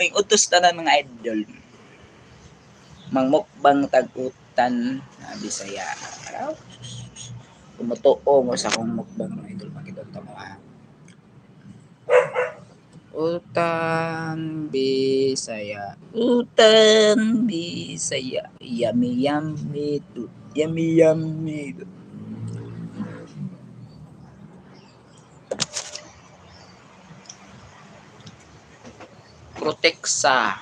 May utos tanan mga idol. Mangmukbang tag-utan na Bisaya. Tumutuo mo sa akong mukbang mga idol. Makita mo ha. Utan Bisaya. Utan Bisaya. Yummy yummy do. Yummy yummy do. Proteksa.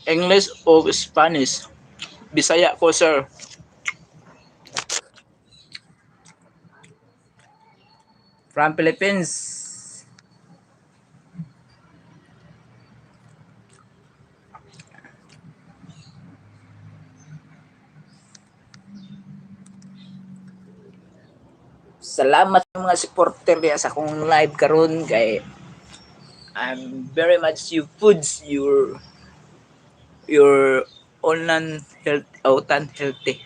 English o Spanish? Bisaya ko, sir. From Philippines. Salamat sa mga supporter diya sa akong live karon kay I'm very much you foods your online health outan healthy.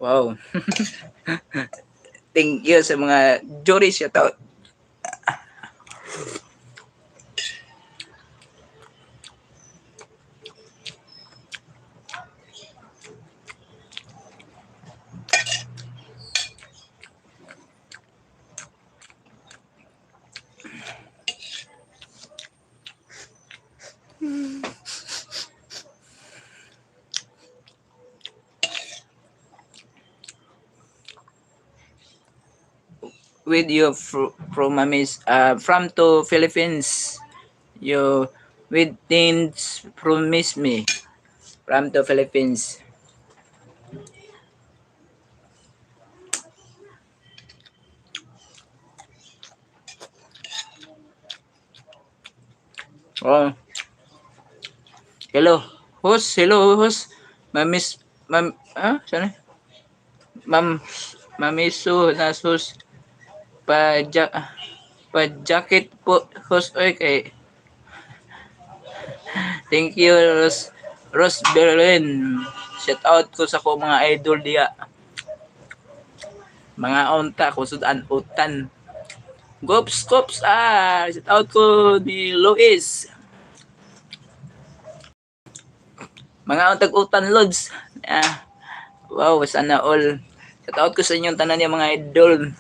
Wow. Thank you sa mga jury shout out. With you from from to Philippines. You with things promise me from the Philippines. Oh, hello. Host, hello host. Mamis Mam Sana? Ma'am Mamisu na host pa jacket po host oy kay thank you Rose Berlin. Shout out ko sa ko mga idol diya. Mga unta kusod an utan. Gops, Gops, shout out ko ni Luis. Mga untag utan lods. Wow, sana all. Shout out ko sa inyong tanan yung mga idol.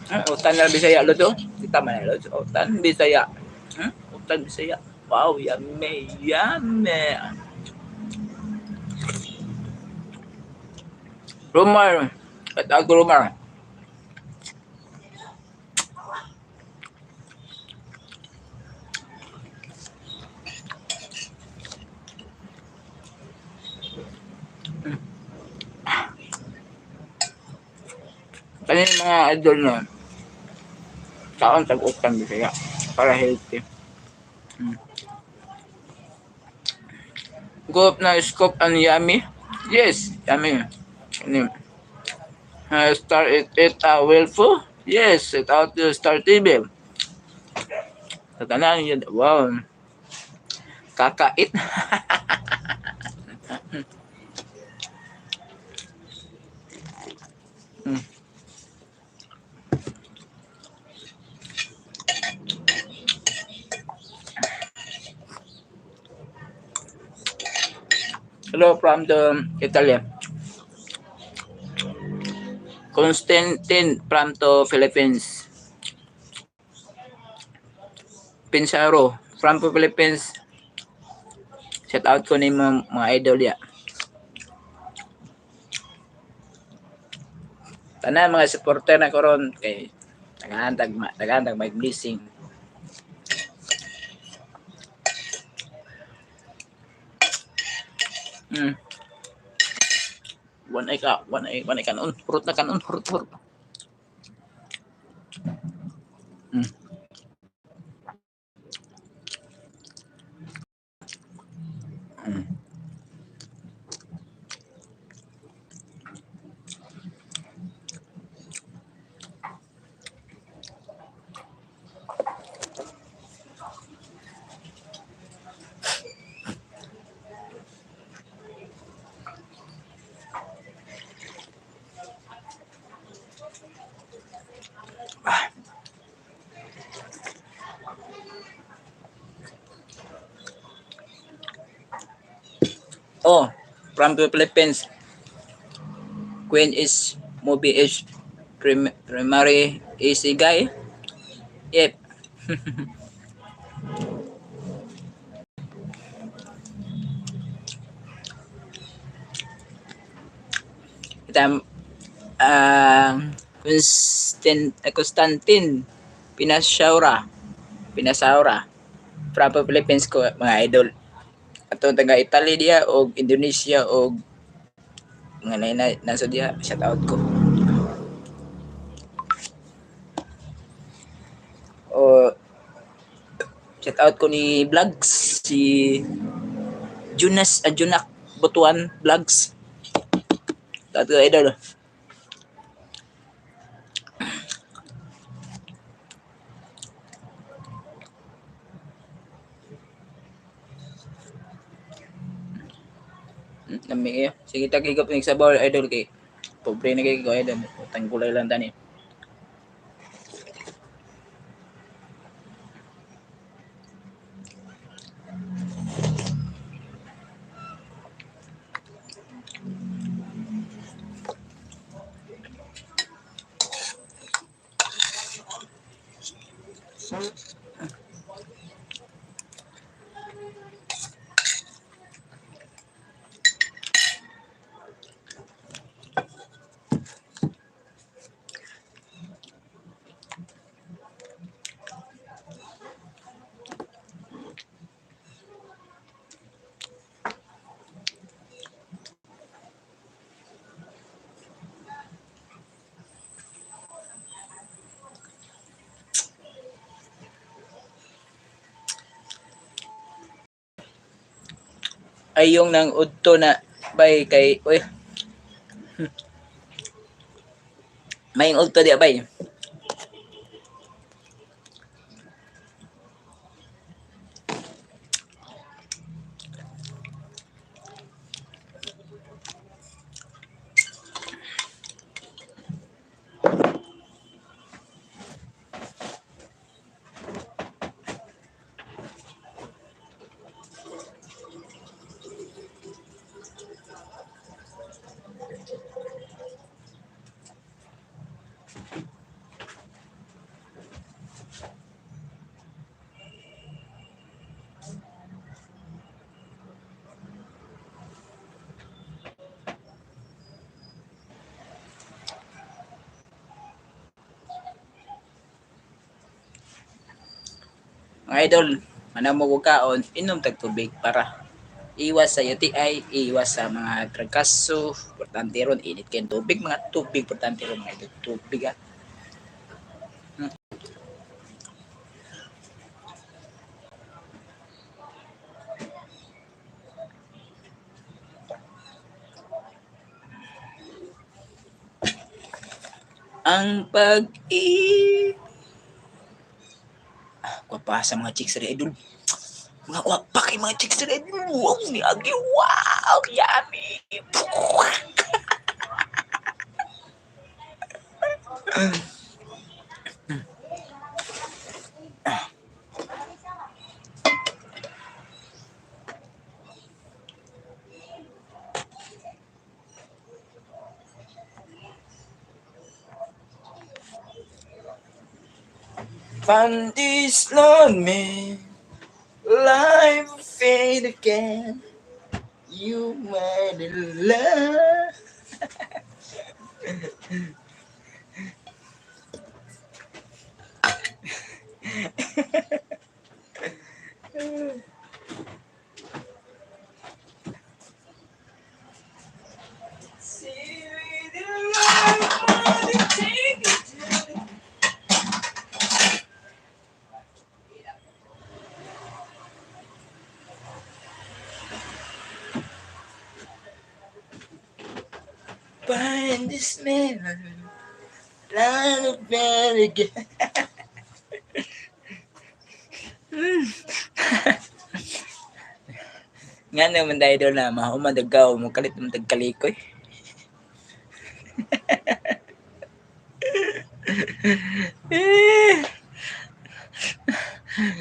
Utan na Bisaya lods oh. Kita man lods. Utan Bisaya. Utan Bisaya. Wow, yummy, yummy. Rumar. Shout out ko Rumar. Kanin mga idol na kaon tag utang Bisaya para healthy. Go up na scoop and yummy. Yes, yummy. Ano? Star it willful. Yes, it out the Star TV. Tatanan yun. Wow. Kakait. Hello from the Italy. Constantine from the Philippines. Pinsaro from the Philippines. Shout out ko ni mga idol ya. Tanan mga supporter na karon kay tagantag may blessing. One ay kanon, hurot na kanon, hurot. Oh, from the Philippines. Queen is movie is primary easy guy. Yep. Kita Constantine Pinasaura from the Philippines ko mga idol. Ato taga Italy dia o Indonesia o mga nasa dia shout out ko. O shout out ko ni vlogs si Junak Butuan vlogs. Tato idol. Nami sige tagigop ni sa ball idol kay pobre na kay ko idol. Utang kulay lang tani. Ay yung nang udto na bay kay oy. May udto di bay. Mga idol, manamo ko kaon, inom tag tubig para iwas sa UTI, iwas sa mga trangkaso, importante ron, init kayong tubig, mga tubig, importante ron mga idol, tubig ah. Ang pag-ibig. Kwapa sa mga chicks rin, idol. Mga kwapa kay mga chicks rin, idol. Wow, ni Agi, wow, yummy. From this lonely life fade again. You made it love. Find this man, life fade again. Nga naman dahil doon na mahumadagaw mo kalit mo tagkalikoy.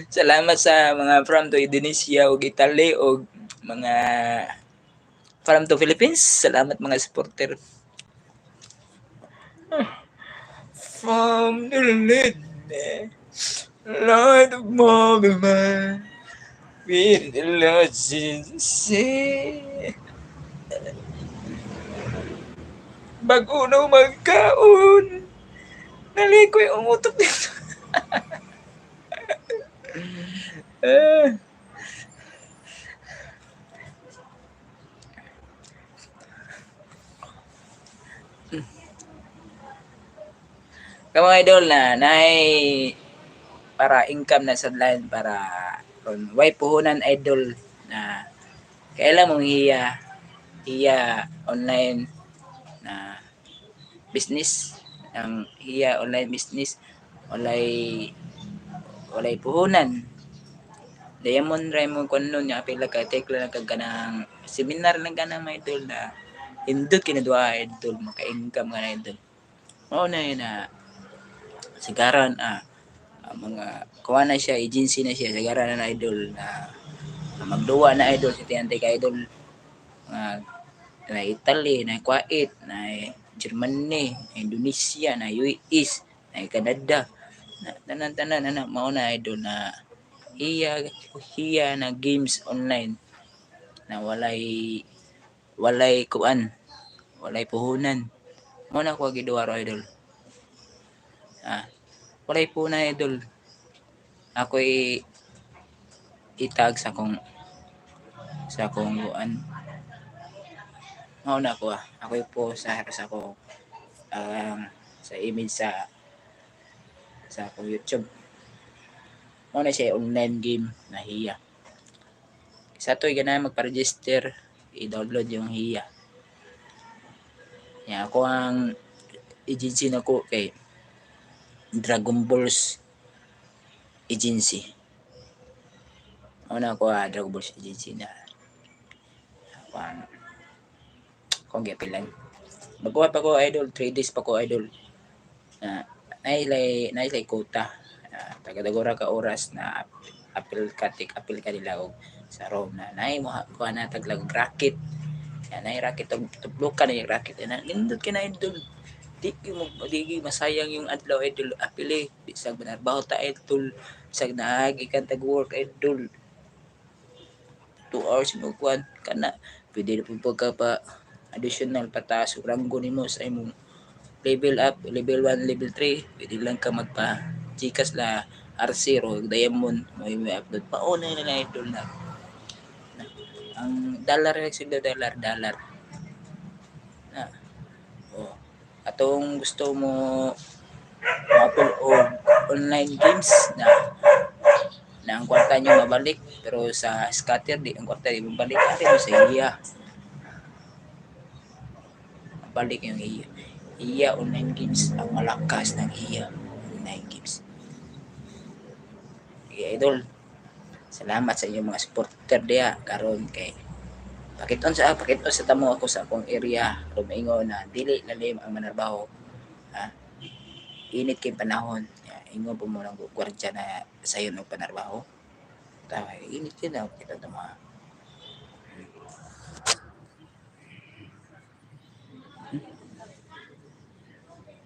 Salamat sa mga from to Indonesia o Italy o mga from to Philippines. Salamat mga supporter. From the Lord of Mobile with the Lord Jesus. Bago na magkaon, nalikoy umutok dito. Kamu idol na para income na sa line para ron way puhunan idol na kailan mong hiya online na business ang hiya online business walay puhunan Diamond Raymond kuno niya pila ka take lang kag kanang seminar lang kanang mga idol na indot kinadua idol maka-income nga idol mao na yun na sigaran mga kuha na siya agency na siya sigaran na idol na magduwa na idol si TNT ka idol na Italy na Kuwait na Germany na Indonesia na US na Canada na tanan na mao na idol na hiya na games online na walay kuan walay puhunan mo na ko giduwa ro idol walay puhunan idol ako'y itag sa kong kuan mao na ko ako'y po sa ko sa image sa akong YouTube mao na siya online game na hiya sa to'y ganahan magpa-register i-download yung hiya ya ako ang agency na ko kay Dragon Balls agency na ako Dragon Balls agency na kung gipilan magawa pa ko idol 3 days pa ko idol nailay quota taga-dagura ka oras na apil ka nila og sa room na nay mo kuha na taglag racket nay racket tublukan na yung racket na nindot ka na idol di masayang yung adlaw idol apili bisag manarbaho ta idol bisag naagi kan tag-work idol 2 hours mo kuan kana pwede na pagka pa additional pataas ug ranggo nimo sa imong level up level 1 level 3 pwede lang ka magpa Gcash la R0 diamond may upload pa na nila idol na ang dollar nagsundo dollar na atong gusto mo apple o online games na ang kwarta nyo mabalik pero sa scatter di ang kwarta di mabalik ari mo sa iya mabalik yung iya online games ang malakas ng iya online games. Okay, idol, salamat sa inyong mga supporter diya karon kay pakiton sa tamo ako sa akong area lumingon na dili lalim ang manarbaho ha init kay panahon ingon po mo ng gwardiya na sayon og panarbaho tawa init yun na kita to mga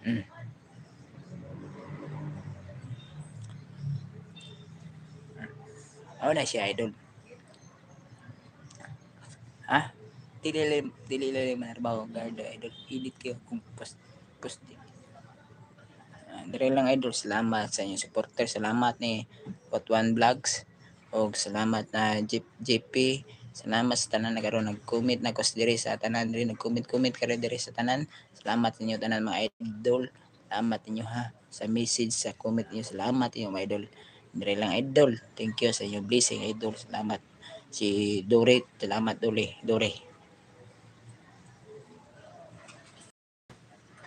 mm. Ano na siya idol ha dili lalim manarbaho guard idol init kayo kung post dire lang idol salamat sa inyong supporter salamat ni Hot1 Vlogs og salamat na JP salamat sa tanan na karon nag-comment na kos dire sa tanan dire nag-comment karon dire sa tanan salamat ninyo tanan mga idol salamat ninyo ha sa message sa comment niyo salamat ninyo mga idol dire lang idol thank you sa inyong blessing idol salamat si Dore salamat Dore